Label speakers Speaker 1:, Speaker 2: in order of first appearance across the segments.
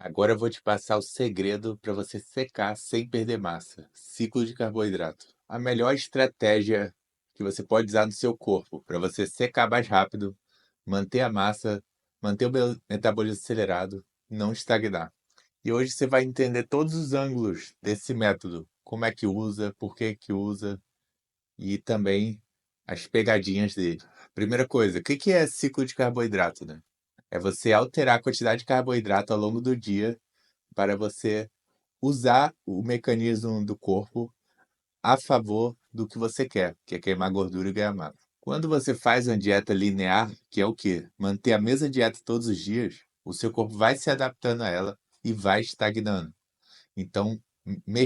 Speaker 1: Agora eu vou te passar o segredo para você secar sem perder massa. Ciclo de carboidrato. A melhor estratégia que você pode usar no seu corpo para você secar mais rápido, manter a massa, manter o metabolismo acelerado, não estagnar. E hoje você vai entender todos os ângulos desse método, como é que usa, por que que usa e também as pegadinhas dele. Primeira coisa, o que que é ciclo de carboidrato, né? É você alterar a quantidade de carboidrato ao longo do dia para você usar o mecanismo do corpo a favor do que você quer, que é queimar gordura e ganhar massa. Quando você faz uma dieta linear, que é o quê? Manter a mesma dieta todos os dias, o seu corpo vai se adaptando a ela e vai estagnando. Então,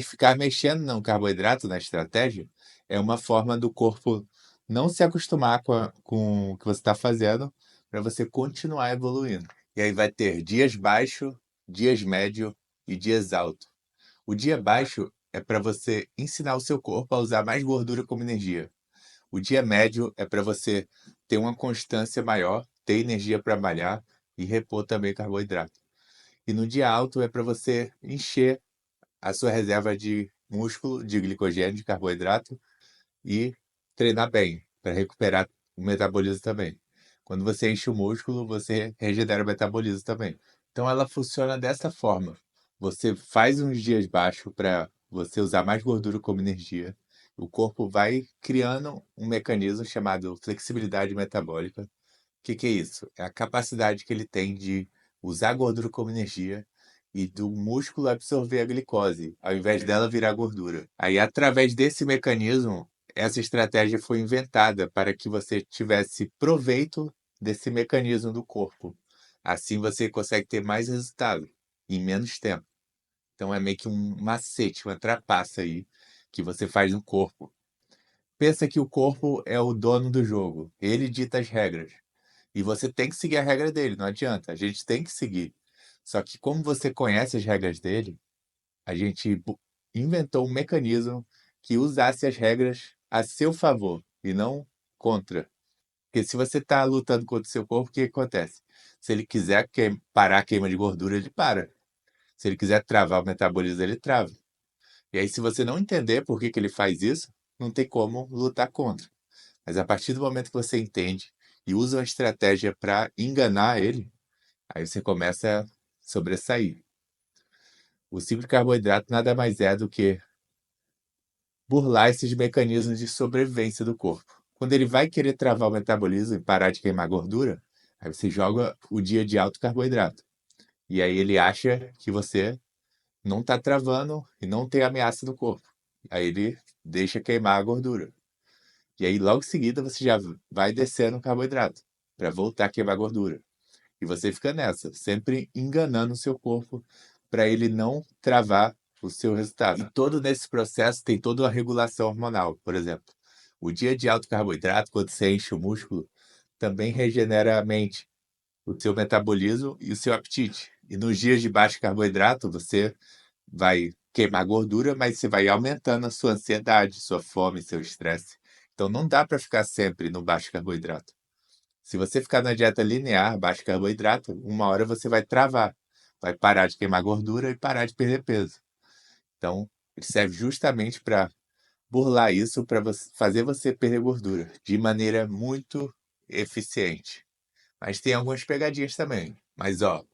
Speaker 1: ficar mexendo no carboidrato na estratégia é uma forma do corpo não se acostumar com o que você está fazendo para você continuar evoluindo. E aí vai ter dias baixos, dias médio e dias altos. O dia baixo é para você ensinar o seu corpo a usar mais gordura como energia. O dia médio é para você ter uma constância maior, ter energia para malhar e repor também carboidrato. E no dia alto é para você encher a sua reserva de músculo, de glicogênio, de carboidrato e treinar bem, para recuperar o metabolismo também. Quando você enche o músculo, você regenera o metabolismo também. Então ela funciona dessa forma. Você faz uns dias baixos para você usar mais gordura como energia. O corpo vai criando um mecanismo chamado flexibilidade metabólica. O que que é isso? É a capacidade que ele tem de usar a gordura como energia e do músculo absorver a glicose, ao invés dela virar gordura. Aí, através desse mecanismo, essa estratégia foi inventada para que você tivesse proveito desse mecanismo do corpo. Assim você consegue ter mais resultado em menos tempo. Então é meio que um macete, uma trapaça aí que você faz no corpo. Pensa que o corpo é o dono do jogo, ele dita as regras. E você tem que seguir a regra dele, não adianta, a gente tem que seguir. Só que como você conhece as regras dele, a gente inventou um mecanismo que usasse as regras a seu favor e não contra. Porque se você está lutando contra o seu corpo, o que acontece? Se ele quiser parar a queima de gordura, ele para. Se ele quiser travar o metabolismo, ele trava. E aí, se você não entender por que que ele faz isso, não tem como lutar contra. Mas a partir do momento que você entende e usa uma estratégia para enganar ele, aí você começa a sobressair. O ciclo de carboidrato nada mais é do que burlar esses mecanismos de sobrevivência do corpo. Quando ele vai querer travar o metabolismo e parar de queimar gordura, aí você joga o dia de alto carboidrato. E aí ele acha que você não está travando e não tem ameaça no corpo. Aí ele deixa queimar a gordura. E aí logo em seguida você já vai descendo o carboidrato para voltar a queimar gordura. E você fica nessa, sempre enganando o seu corpo para ele não travar o seu resultado. E todo nesse processo tem toda uma regulação hormonal, por exemplo. O dia de alto carboidrato, quando você enche o músculo, também regenera a mente, o seu metabolismo e o seu apetite. E nos dias de baixo carboidrato, você vai queimar gordura, mas você vai aumentando a sua ansiedade, sua fome, seu estresse. Então não dá para ficar sempre no baixo carboidrato. Se você ficar na dieta linear, baixo carboidrato, uma hora você vai travar, vai parar de queimar gordura e parar de perder peso. Então, ele serve justamente para burlar isso, para fazer você perder gordura de maneira muito eficiente. Mas tem algumas pegadinhas também. Mas ó,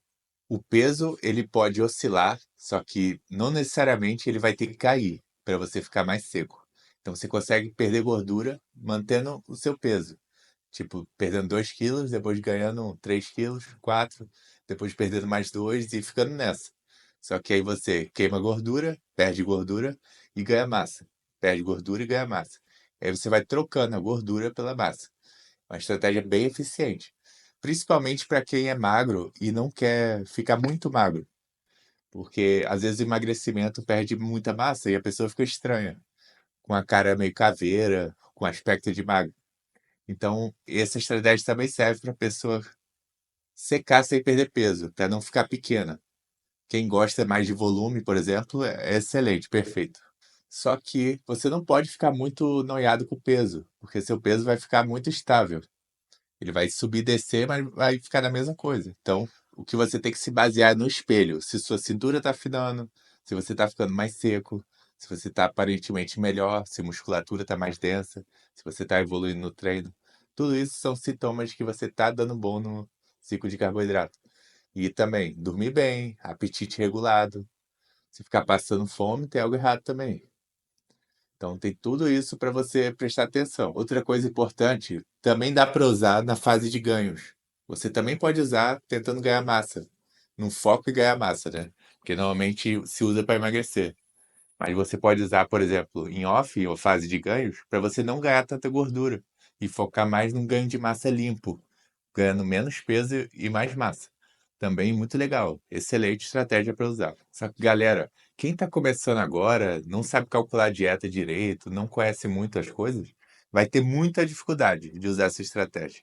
Speaker 1: o peso ele pode oscilar, só que não necessariamente ele vai ter que cair para você ficar mais seco. Então você consegue perder gordura mantendo o seu peso. Tipo, perdendo 2 quilos, depois ganhando 3 quilos, 4, depois perdendo mais 2 e ficando nessa. Só que aí você queima gordura, perde gordura e ganha massa. Perde gordura e ganha massa. Aí você vai trocando a gordura pela massa. Uma estratégia bem eficiente. Principalmente para quem é magro e não quer ficar muito magro. Porque às vezes o emagrecimento perde muita massa e a pessoa fica estranha, com a cara meio caveira, com aspecto de magro. Então, essa estratégia também serve para a pessoa secar sem perder peso, para não ficar pequena. Quem gosta mais de volume, por exemplo, é excelente, perfeito. Só que você não pode ficar muito noiado com o peso, porque seu peso vai ficar muito estável. Ele vai subir e descer, mas vai ficar na mesma coisa. Então, o que você tem que se basear é no espelho. Se sua cintura está afinando, se você está ficando mais seco, se você está aparentemente melhor, se a musculatura está mais densa, se você está evoluindo no treino. Tudo isso são sintomas que você está dando bom no ciclo de carboidrato. E também dormir bem, apetite regulado. Se ficar passando fome, tem algo errado também. Então tem tudo isso para você prestar atenção. Outra coisa importante, também dá para usar na fase de ganhos. Você também pode usar tentando ganhar massa. No foco em ganhar massa, né? Porque normalmente se usa para emagrecer. Mas você pode usar, por exemplo, em off ou fase de ganhos, para você não ganhar tanta gordura e focar mais num ganho de massa limpo, ganhando menos peso e mais massa. Também muito legal. Excelente estratégia para usar. Só que, galera, quem está começando agora, não sabe calcular a dieta direito, não conhece muito as coisas, vai ter muita dificuldade de usar essa estratégia.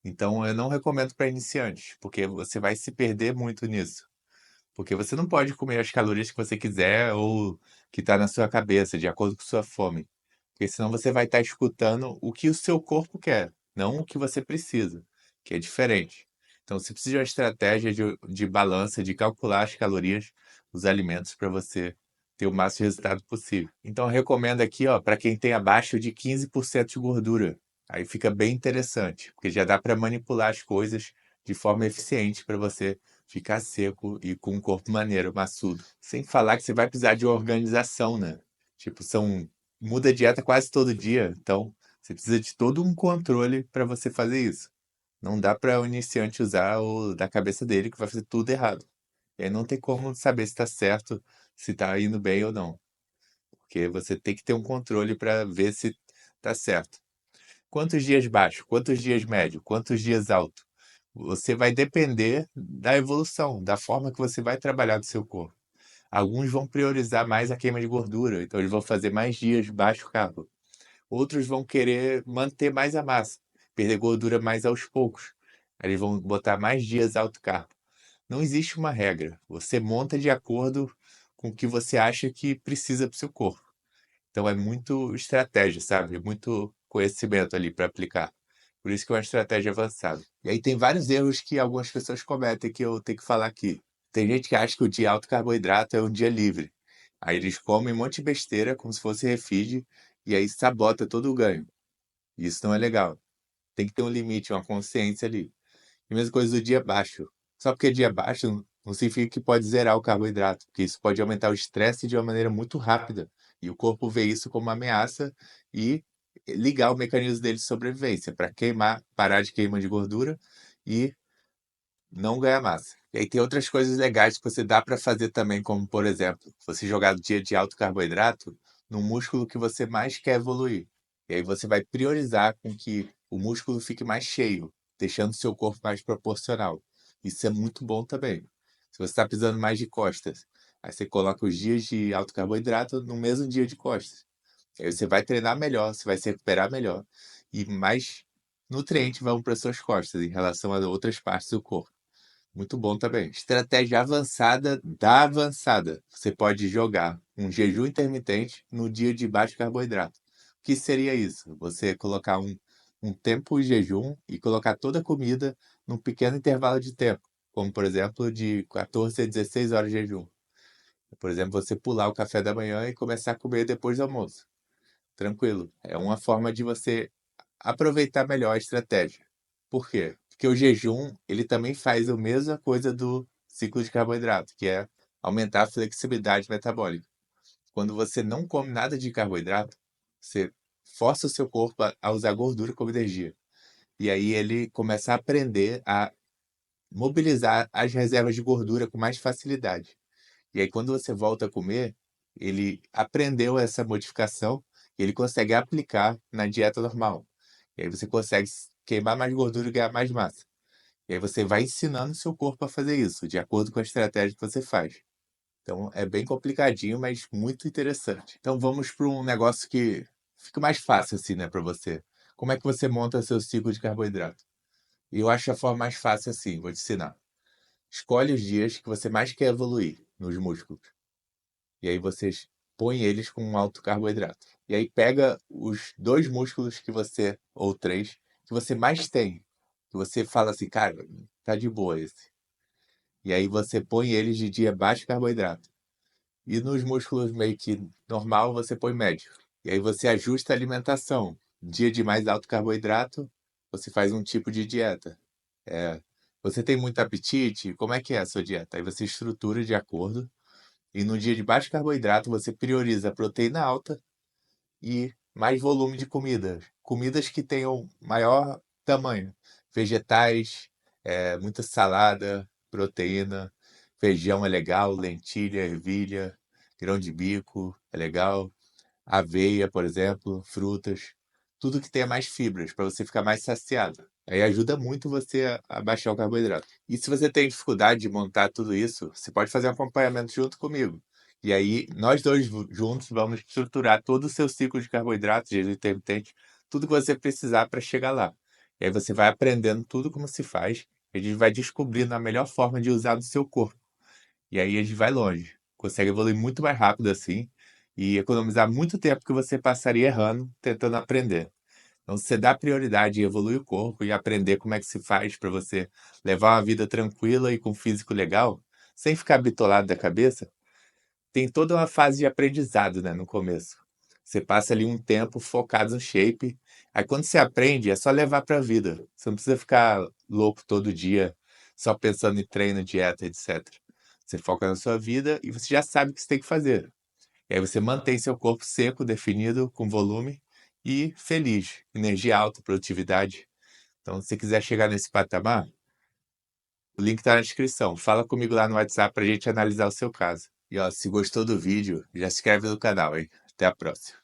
Speaker 1: Então, eu não recomendo para iniciantes, porque você vai se perder muito nisso. Porque você não pode comer as calorias que você quiser ou que está na sua cabeça, de acordo com sua fome. Porque senão você vai estar escutando o que o seu corpo quer, não o que você precisa, que é diferente. Então você precisa de uma estratégia de balança, de calcular as calorias dos alimentos para você ter o máximo resultado possível. Então eu recomendo aqui, ó, para quem tem abaixo de 15% de gordura. Aí fica bem interessante, porque já dá para manipular as coisas de forma eficiente para você ficar seco e com um corpo maneiro, maçudo. Sem falar que você vai precisar de organização, né? Tipo, muda a dieta quase todo dia, então você precisa de todo um controle para você fazer isso. Não dá para o iniciante usar o da cabeça dele que vai fazer tudo errado. E aí não tem como saber se está certo, se está indo bem ou não. Porque você tem que ter um controle para ver se está certo. Quantos dias baixo? Quantos dias médio? Quantos dias alto? Você vai depender da evolução, da forma que você vai trabalhar do seu corpo. Alguns vão priorizar mais a queima de gordura, então eles vão fazer mais dias baixo carbo. Outros vão querer manter mais a massa, perder gordura mais aos poucos. Aí eles vão botar mais dias alto carbo. Não existe uma regra. Você monta de acordo com o que você acha que precisa para o seu corpo. Então é muito estratégia, sabe? Muito conhecimento ali para aplicar. Por isso que é uma estratégia avançada. E aí tem vários erros que algumas pessoas cometem que eu tenho que falar aqui. Tem gente que acha que o dia alto carboidrato é um dia livre. Aí eles comem um monte de besteira como se fosse refeed e aí sabota todo o ganho. Isso não é legal. Tem que ter um limite, uma consciência ali. E mesma coisa do dia baixo. Só porque é dia baixo não significa que pode zerar o carboidrato, porque isso pode aumentar o estresse de uma maneira muito rápida. E o corpo vê isso como uma ameaça e ligar o mecanismo dele de sobrevivência para queimar, parar de queima de gordura e não ganhar massa. E aí tem outras coisas legais que você dá para fazer também, como por exemplo, você jogar no dia de alto carboidrato no músculo que você mais quer evoluir. E aí você vai priorizar com que o músculo fique mais cheio, deixando seu corpo mais proporcional. Isso é muito bom também. Se você está precisando mais de costas, aí você coloca os dias de alto carboidrato no mesmo dia de costas. Aí você vai treinar melhor, você vai se recuperar melhor e mais nutrientes vão para suas costas em relação a outras partes do corpo. Muito bom também. Estratégia avançada da avançada. Você pode jogar um jejum intermitente no dia de baixo carboidrato. O que seria isso? Você colocar um tempo de jejum e colocar toda a comida num pequeno intervalo de tempo, como por exemplo de 14 a 16 horas de jejum. Por exemplo, você pular o café da manhã e começar a comer depois do almoço. Tranquilo. É uma forma de você aproveitar melhor a estratégia. Por quê? Porque o jejum, ele também faz a mesma coisa do ciclo de carboidrato, que é aumentar a flexibilidade metabólica. Quando você não come nada de carboidrato, você força o seu corpo a usar gordura como energia. E aí ele começa a aprender a mobilizar as reservas de gordura com mais facilidade. E aí, quando você volta a comer, ele aprendeu essa modificação e ele consegue aplicar na dieta normal. E aí você consegue queimar mais gordura e ganhar mais massa. E aí você vai ensinando o seu corpo a fazer isso, de acordo com a estratégia que você faz. Então é bem complicadinho, mas muito interessante. Então vamos para um negócio que fica mais fácil assim, né, para você. Como é que você monta seu ciclo de carboidrato? E eu acho a forma mais fácil assim, vou te ensinar. Escolhe os dias que você mais quer evoluir nos músculos. E aí vocês põem eles com um alto carboidrato. E aí pega os dois músculos que você, ou três, que você mais tem. Que você fala assim, cara, tá de boa esse. E aí você põe eles de dia baixo em carboidrato. E nos músculos meio que normal, você põe médio. E aí você ajusta a alimentação. Dia de mais alto carboidrato, você faz um tipo de dieta. É, você tem muito apetite? Como é que é a sua dieta? Aí você estrutura de acordo. E no dia de baixo carboidrato, você prioriza a proteína alta e mais volume de comida. Comidas que tenham maior tamanho. Vegetais, muita salada, proteína, feijão é legal, lentilha, ervilha, grão de bico é legal, aveia, por exemplo, frutas, tudo que tenha mais fibras para você ficar mais saciado. Aí ajuda muito você a baixar o carboidrato. E se você tem dificuldade de montar tudo isso, você pode fazer um acompanhamento junto comigo. E aí, nós dois juntos vamos estruturar todo o seu ciclo de carboidratos, jejum intermitente, tudo que você precisar para chegar lá. E aí você vai aprendendo tudo como se faz, e a gente vai descobrindo a melhor forma de usar do seu corpo. E aí a gente vai longe. Consegue evoluir muito mais rápido assim e economizar muito tempo que você passaria errando tentando aprender. Então, você dá prioridade em evoluir o corpo e aprender como é que se faz para você levar uma vida tranquila e com físico legal, sem ficar bitolado da cabeça, tem toda uma fase de aprendizado, né, no começo. Você passa ali um tempo focado no shape, aí quando você aprende, é só levar para a vida. Você não precisa ficar louco todo dia, só pensando em treino, dieta, etc. Você foca na sua vida e você já sabe o que você tem que fazer. E aí você mantém seu corpo seco, definido, com volume e feliz, energia alta, produtividade. Então, se você quiser chegar nesse patamar, o link está na descrição. Fala comigo lá no WhatsApp para a gente analisar o seu caso. E ó, se gostou do vídeo, já se inscreve no canal, hein? Até a próxima.